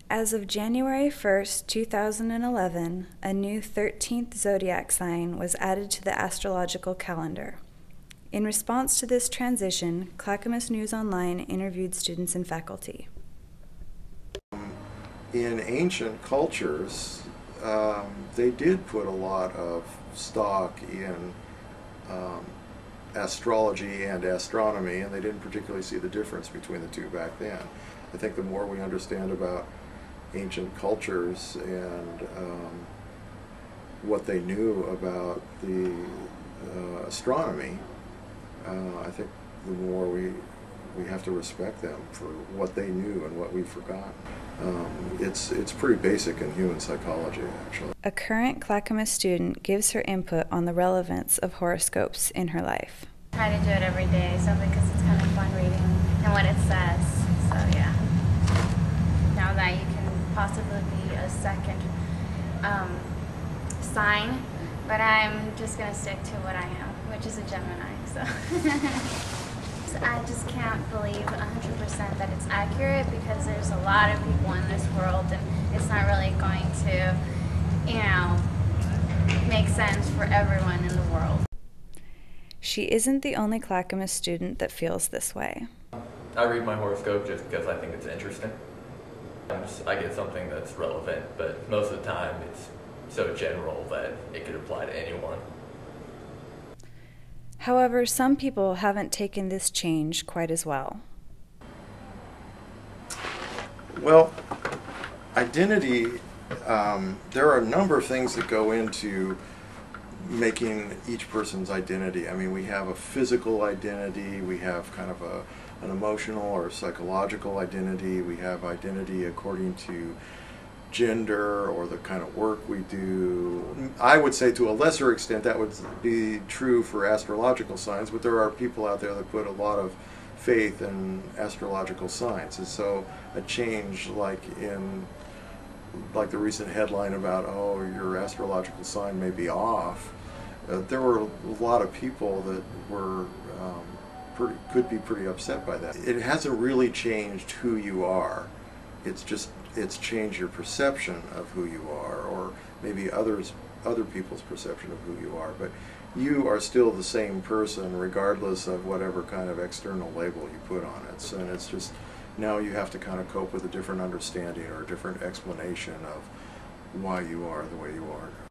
As of January 1st, 2011, a new 13th Zodiac sign was added to the astrological calendar. In response to this transition, Clackamas News Online interviewed students and faculty. In ancient cultures, they did put a lot of stock in astrology and astronomy, and they didn't particularly see the difference between the two back then. I think the more we understand about ancient cultures and what they knew about the astronomy, I think the more we have to respect them for what they knew and what we've forgotten. It's pretty basic in human psychology, actually. A current Clackamas student gives her input on the relevance of horoscopes in her life. I try to do it every day, simply because it's kind of fun reading and what it says. So yeah. Now that you can possibly be a second sign, but I'm just going to stick to what I am, which is a Gemini. So I just can't believe 100% that it's accurate, because there's a lot of people in this world, and it's not really going to, make sense for everyone in the world. She isn't the only Clackamas student that feels this way. I read my horoscope just because I think it's interesting. I get something that's relevant, but most of the time it's so general that it could apply to anyone. However, some people haven't taken this change quite as well. Well, identity, there are a number of things that go into making each person's identity. I mean, we have a physical identity, we have kind of an emotional or psychological identity, we have identity according to gender or the kind of work we do. I would say to a lesser extent that would be true for astrological signs, but there are people out there that put a lot of faith in astrological signs. And so a change like the recent headline about, oh, your astrological sign may be off, there were a lot of people that were could be pretty upset by that. It hasn't really changed who you are. It's changed your perception of who you are, or maybe other people's perception of who you are. But you are still the same person regardless of whatever kind of external label you put on it. So, and it's just, now you have to kind of cope with a different understanding or a different explanation of why you are the way you are.